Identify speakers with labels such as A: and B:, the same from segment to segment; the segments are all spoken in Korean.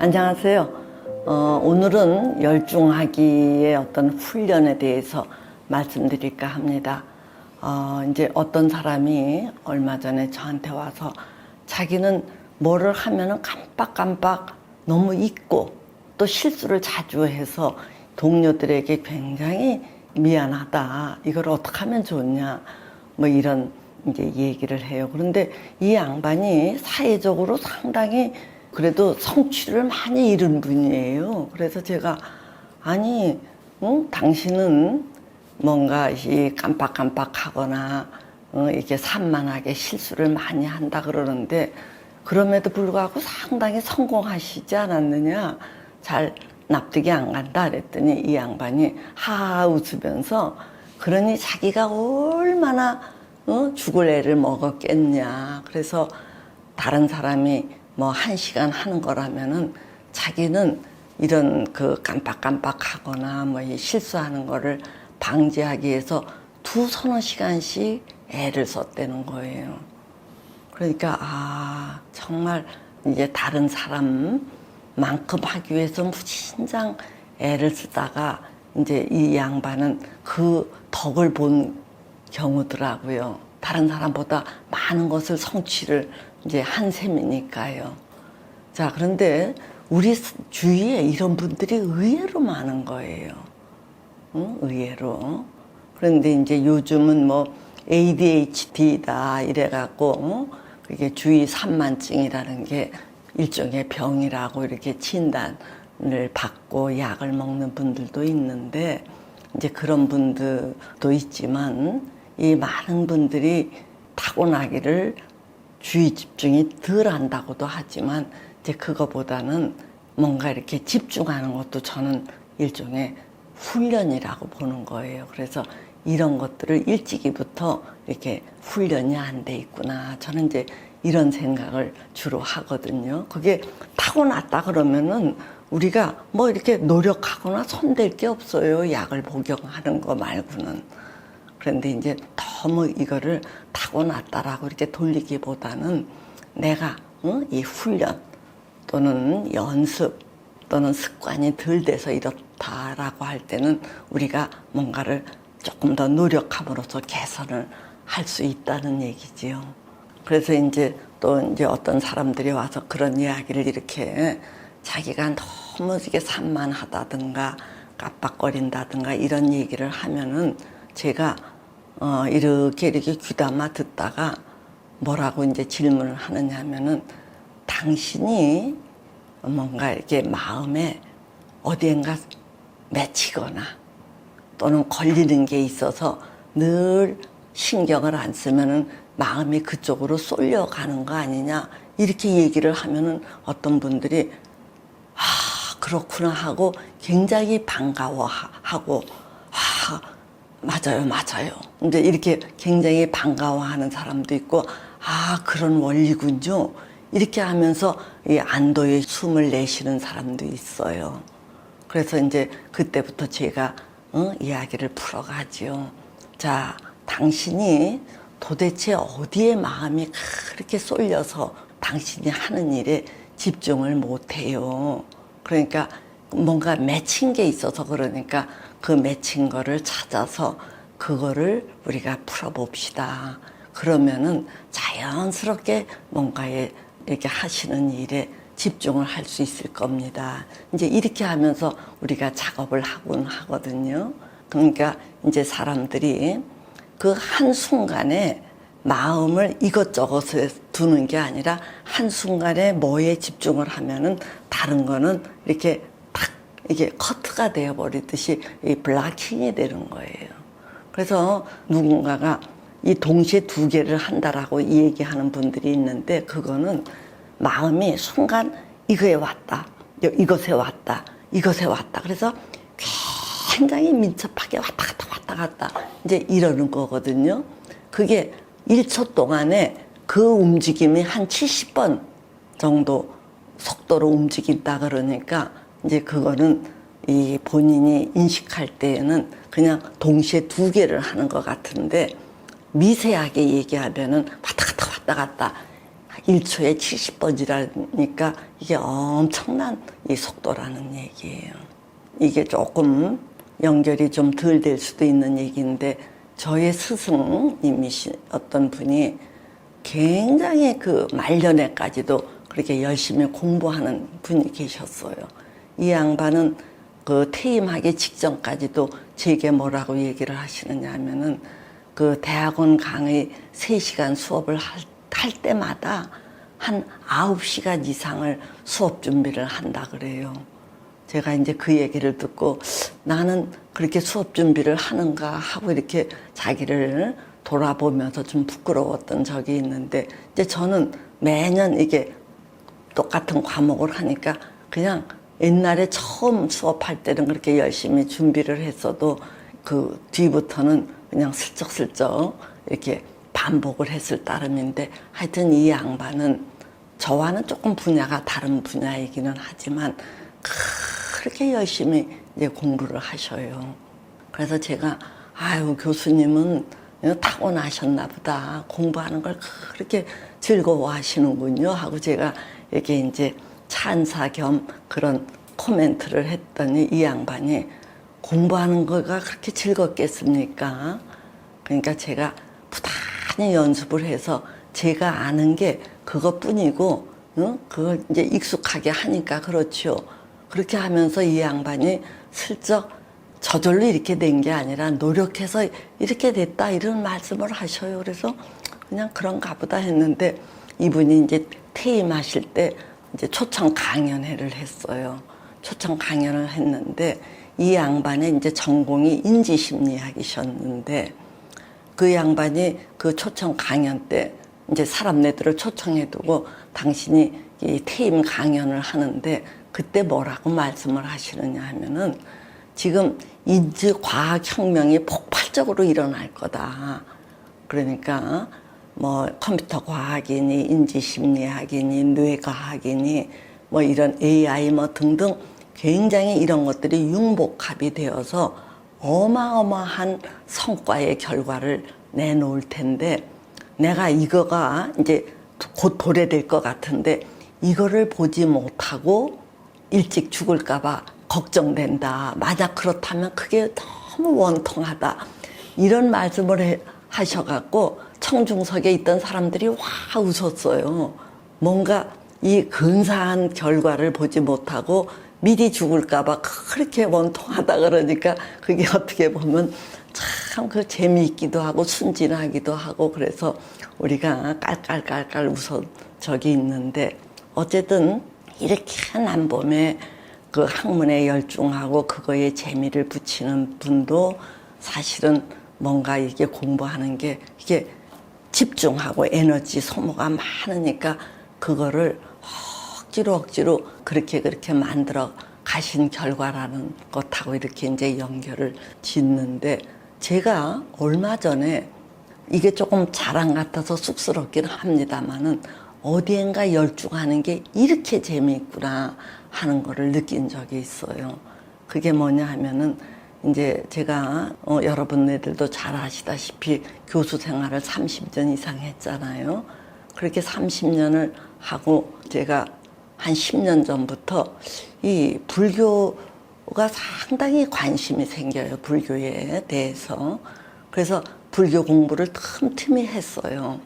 A: 안녕하세요. 오늘은 열중하기의 어떤 훈련에 대해서 말씀드릴까 합니다. 이제 어떤 사람이 얼마 전에 저한테 와서 자기는 뭐를 하면은 깜빡깜빡 너무 잊고 또 실수를 자주 해서 동료들에게 굉장히 미안하다. 이걸 어떻게 하면 좋냐. 뭐 이런 이제 얘기를 해요. 그런데 이 양반이 사회적으로 상당히 그래도 성취를 많이 이룬 분이에요. 그래서 제가 아니, 당신은 뭔가 이 깜빡깜빡하거나 이렇게 산만하게 실수를 많이 한다 그러는데 그럼에도 불구하고 상당히 성공하시지 않았느냐? 잘 납득이 안 간다 그랬더니 이 양반이 하하 웃으면서 그러니 자기가 얼마나 죽을 애를 먹었겠냐. 그래서 다른 사람이 뭐 1시간 하는 거라면은 자기는 이런 그 깜빡깜빡하거나 뭐 실수하는 거를 방지하기 위해서 서너 시간씩 애를 썼다는 거예요. 그러니까 정말 이제 다른 사람만큼 하기 위해서 무진장 애를 쓰다가 이제 이 양반은 그 덕을 본 경우더라고요. 다른 사람보다 많은 것을 성취를 이제 한 셈이니까요. 자, 그런데 우리 주위에 이런 분들이 의외로 많은 거예요. 의외로. 그런데 이제 요즘은 뭐 ADHD다 이래갖고 그게 주의 산만증이라는 게 일종의 병이라고 이렇게 진단을 받고 약을 먹는 분들도 있는데 이제 그런 분들도 있지만 이 많은 분들이 타고나기를 주의 집중이 덜 한다고도 하지만 이제 그거보다는 뭔가 이렇게 집중하는 것도 저는 일종의 훈련이라고 보는 거예요. 그래서 이런 것들을 일찍이부터 이렇게 훈련이 안 돼 있구나. 저는 이제 이런 생각을 주로 하거든요. 그게 타고났다 그러면은 우리가 뭐 이렇게 노력하거나 손댈 게 없어요. 약을 복용하는 거 말고는. 그런데 이제 너무 이거를 타고났다라고 이렇게 돌리기보다는 내가 이 훈련 또는 연습 또는 습관이 덜 돼서 이렇다라고 할 때는 우리가 뭔가를 조금 더 노력함으로써 개선을 할 수 있다는 얘기지요. 그래서 이제 또 이제 어떤 사람들이 와서 그런 이야기를 이렇게 자기가 너무 이게 산만하다든가 깜빡거린다든가 이런 얘기를 하면은 제가 이렇게 귀담아 듣다가 뭐라고 이제 질문을 하느냐 하면은 당신이 뭔가 이렇게 마음에 어디엔가 맺히거나 또는 걸리는 게 있어서 늘 신경을 안 쓰면은 마음이 그쪽으로 쏠려가는 거 아니냐 이렇게 얘기를 하면은 어떤 분들이 그렇구나 하고 굉장히 반가워하고 맞아요. 이제 이렇게 굉장히 반가워하는 사람도 있고 그런 원리군요. 이렇게 하면서 이 안도의 숨을 내쉬는 사람도 있어요. 그래서 이제 그때부터 제가 이야기를 풀어가지요. 자, 당신이 도대체 어디에 마음이 그렇게 쏠려서 당신이 하는 일에 집중을 못해요. 그러니까 뭔가 맺힌 게 있어서 그러니까 그 맺힌 거를 찾아서 그거를 우리가 풀어봅시다. 그러면은 자연스럽게 뭔가에 이렇게 하시는 일에 집중을 할 수 있을 겁니다. 이제 이렇게 하면서 우리가 작업을 하곤 하거든요. 그러니까 이제 사람들이 그 한순간에 마음을 이것저것에 두는 게 아니라 한순간에 뭐에 집중을 하면은 다른 거는 이렇게 탁 이게 커트가 되어 버리듯이 이 블락킹이 되는 거예요. 그래서 누군가가 이 동시에 두 개를 한다라고 얘기하는 분들이 있는데 그거는 마음이 순간 이거에 왔다, 이것에 왔다, 이것에 왔다. 그래서 굉장히 민첩하게 왔다 갔다 이제 이러는 거거든요. 그게 1초 동안에 그 움직임이 한 70번 정도 속도로 움직인다 그러니까 이제 그거는 이 본인이 인식할 때에는 그냥 동시에 두 개를 하는 것 같은데 미세하게 얘기하면은 왔다 갔다 1초에 70번이라니까 이게 엄청난 이 속도라는 얘기예요. 이게 조금 연결이 좀 덜 될 수도 있는 얘기인데 저의 스승님이신 어떤 분이 굉장히 그 말년에까지도 그렇게 열심히 공부하는 분이 계셨어요. 이 양반은 그 퇴임하기 직전까지도 제게 뭐라고 얘기를 하시느냐 하면은 그 대학원 강의 3시간 수업을 할 때마다 한 9시간 이상을 수업 준비를 한다 그래요. 제가 이제 그 얘기를 듣고 나는 그렇게 수업 준비를 하는가 하고 이렇게 자기를 돌아보면서 좀 부끄러웠던 적이 있는데 이제 저는 매년 이게 똑같은 과목을 하니까 그냥 옛날에 처음 수업할 때는 그렇게 열심히 준비를 했어도 그 뒤부터는 그냥 슬쩍슬쩍 이렇게 반복을 했을 따름인데 하여튼 이 양반은 저와는 조금 분야가 다른 분야이기는 하지만 그렇게 열심히 이제 공부를 하셔요. 그래서 제가 아유 교수님은 타고나셨나 보다. 공부하는 걸 그렇게 즐거워하시는군요 하고 제가 이렇게 이제 찬사 겸 그런 코멘트를 했더니 이 양반이 공부하는 거가 그렇게 즐겁겠습니까? 그러니까 제가 부단히 연습을 해서 제가 아는 게 그것뿐이고 그걸 이제 익숙하게 하니까 그렇죠. 그렇게 하면서 이 양반이 슬쩍 저절로 이렇게 된 게 아니라 노력해서 이렇게 됐다 이런 말씀을 하셔요. 그래서 그냥 그런가 보다 했는데 이분이 이제 퇴임하실 때 이제 초청 강연회를 했어요. 초청 강연을 했는데 이 양반의 이제 전공이 인지심리학이셨는데 그 양반이 그 초청 강연 때 이제 사람네들을 초청해두고 당신이 이 퇴임 강연을 하는데 그때 뭐라고 말씀을 하시느냐 하면은 지금 인지과학혁명이 폭발적으로 일어날 거다. 그러니까 뭐 컴퓨터 과학이니 인지심리학이니 뇌과학이니 뭐 이런 AI 뭐 등등 굉장히 이런 것들이 융복합이 되어서 어마어마한 성과의 결과를 내놓을 텐데 내가 이거가 이제 곧 도래될 것 같은데 이거를 보지 못하고 일찍 죽을까 봐 걱정된다. 만약 그렇다면 그게 너무 원통하다. 이런 말씀을 하셔갖고 청중석에 있던 사람들이 와 웃었어요. 뭔가 이 근사한 결과를 보지 못하고 미리 죽을까 봐 그렇게 원통하다 그러니까 그게 어떻게 보면 참 그 재미있기도 하고 순진하기도 하고 그래서 우리가 깔깔깔깔 웃은 적이 있는데 어쨌든 이렇게 남봄에 그 학문에 열중하고 그거에 재미를 붙이는 분도 사실은 뭔가 이게 공부하는 게 이게 집중하고 에너지 소모가 많으니까 그거를 억지로 그렇게 만들어 가신 결과라는 것하고 이렇게 이제 연결을 짓는데 제가 얼마 전에 이게 조금 자랑 같아서 쑥스럽긴 합니다만은 어디엔가 열중하는 게 이렇게 재미있구나 하는 거를 느낀 적이 있어요. 그게 뭐냐 하면은 이제 제가 여러분들도 잘 아시다시피 교수 생활을 30년 이상 했잖아요. 그렇게 30년을 하고 제가 한 10년 전부터 이 불교가 상당히 관심이 생겨요. 불교에 대해서. 그래서 불교 공부를 틈틈이 했어요.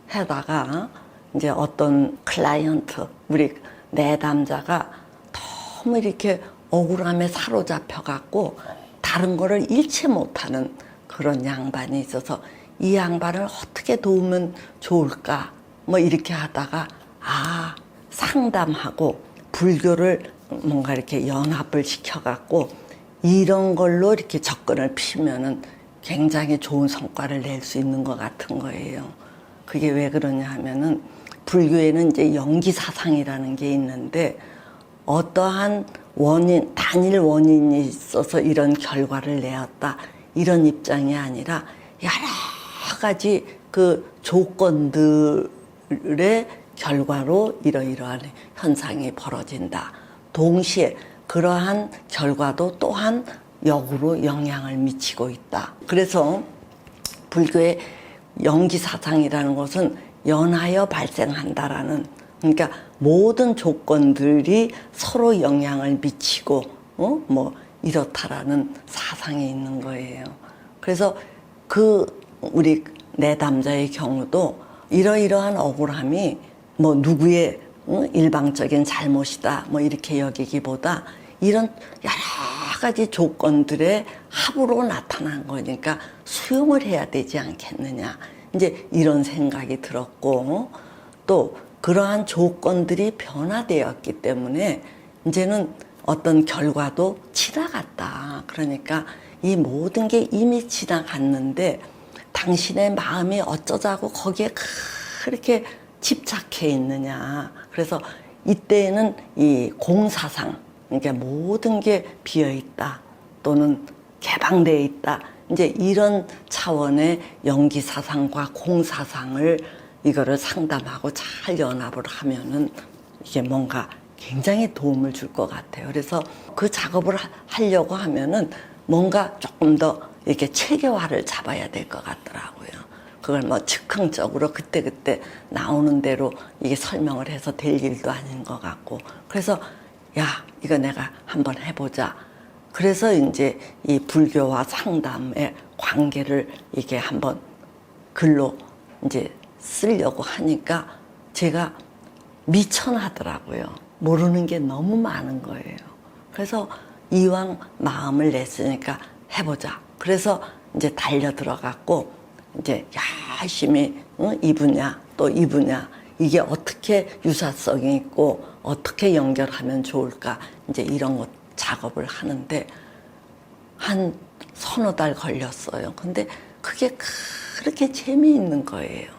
A: 하다가 이제 어떤 클라이언트, 우리 내담자가 너무 이렇게 억울함에 사로잡혀갖고 다른 거를 잃지 못하는 그런 양반이 있어서 이 양반을 어떻게 도우면 좋을까 뭐 이렇게 하다가 상담하고 불교를 뭔가 이렇게 연합을 시켜갖고 이런 걸로 이렇게 접근을 피면은 굉장히 좋은 성과를 낼 수 있는 것 같은 거예요. 그게 왜 그러냐 하면은 불교에는 이제 영기사상이라는 게 있는데 어떠한 단일 원인이 있어서 이런 결과를 내었다. 이런 입장이 아니라 여러 가지 그 조건들의 결과로 이러이러한 현상이 벌어진다. 동시에 그러한 결과도 또한 역으로 영향을 미치고 있다. 그래서 불교의 영기사상이라는 것은 연하여 발생한다라는, 그러니까 모든 조건들이 서로 영향을 미치고 뭐 이렇다라는 사상이 있는 거예요. 그래서 우리 내담자의 경우도 이러이러한 억울함이 뭐 누구의 일방적인 잘못이다 뭐 이렇게 여기기보다 이런 여러 가지 조건들의 합으로 나타난 거니까 수용을 해야 되지 않겠느냐, 이제 이런 생각이 들었고, 또 그러한 조건들이 변화되었기 때문에 이제는 어떤 결과도 지나갔다. 그러니까 이 모든 게 이미 지나갔는데 당신의 마음이 어쩌자고 거기에 그렇게 집착해 있느냐. 그래서 이때에는 이 공사상, 그러니까 모든 게 비어 있다 또는 개방되어 있다, 이제 이런 차원의 연기사상과 공사상을 이거를 상담하고 잘 연합을 하면은 이게 뭔가 굉장히 도움을 줄 것 같아요. 그래서 그 작업을 하려고 하면은 뭔가 조금 더 이렇게 체계화를 잡아야 될 것 같더라고요. 그걸 뭐 즉흥적으로 그때그때 나오는 대로 이게 설명을 해서 될 일도 아닌 것 같고, 그래서 야, 이거 내가 한번 해보자. 그래서 이제 이 불교와 상담의 관계를 이게 한번 글로 이제 쓰려고 하니까 제가 미천하더라고요. 모르는 게 너무 많은 거예요. 그래서 이왕 마음을 냈으니까 해보자. 그래서 이제 달려 들어갔고, 이제 열심히 이 분야 또 이 분야, 이게 어떻게 유사성이 있고 어떻게 연결하면 좋을까, 이제 이런 것 작업을 하는데 한 서너 달 걸렸어요. 근데 그게 그렇게 재미있는 거예요.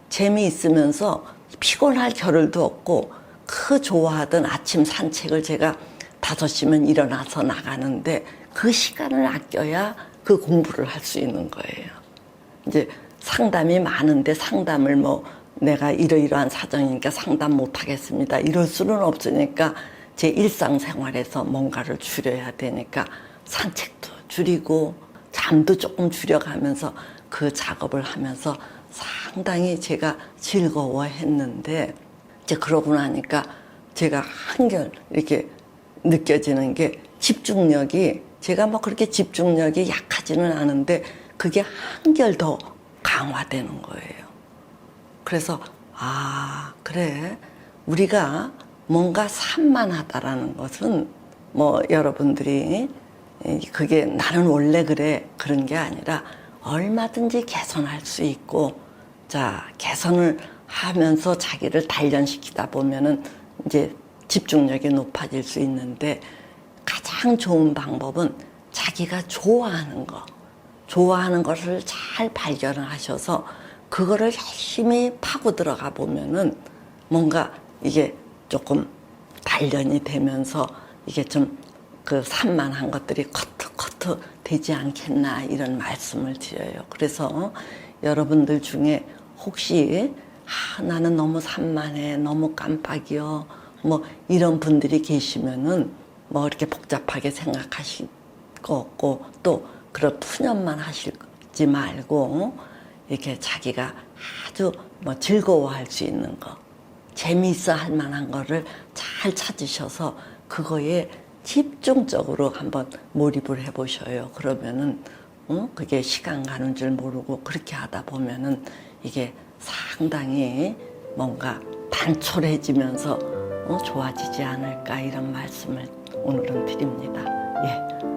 A: 재미있으면서 피곤할 겨를도 없고, 그 좋아하던 아침 산책을 제가 5시면 일어나서 나가는데 그 시간을 아껴야 그 공부를 할 수 있는 거예요. 이제 상담이 많은데 상담을 뭐 내가 이러이러한 사정이니까 상담 못 하겠습니다, 이럴 수는 없으니까 제 일상생활에서 뭔가를 줄여야 되니까 산책도 줄이고 잠도 조금 줄여가면서 그 작업을 하면서 상당히 제가 즐거워했는데, 이제 그러고 나니까 제가 한결 이렇게 느껴지는 게 집중력이, 제가 뭐 그렇게 집중력이 약하지는 않은데 그게 한결 더 강화되는 거예요. 그래서 그래, 우리가 뭔가 산만하다라는 것은 뭐 여러분들이 그게 나는 원래 그래 그런 게 아니라 얼마든지 개선할 수 있고, 자, 개선을 하면서 자기를 단련시키다 보면은 이제 집중력이 높아질 수 있는데, 가장 좋은 방법은 자기가 좋아하는 것을 잘 발견을 하셔서 그거를 열심히 파고 들어가 보면은 뭔가 이게 조금 단련이 되면서 이게 좀 그 산만한 것들이 커트 되지 않겠나, 이런 말씀을 드려요. 그래서 여러분들 중에 혹시 나는 너무 산만해, 너무 깜빡이요, 뭐 이런 분들이 계시면은 뭐 이렇게 복잡하게 생각하실 거 없고, 또 그런 푸념만 하시지 말고 이렇게 자기가 아주 뭐 즐거워할 수 있는 거, 재미있어 할 만한 거를 잘 찾으셔서 그거에 집중적으로 한번 몰입을 해보셔요. 그러면은 그게 시간 가는 줄 모르고 그렇게 하다 보면은 이게 상당히 뭔가 단촐해지면서 좋아지지 않을까, 이런 말씀을 오늘은 드립니다. 예.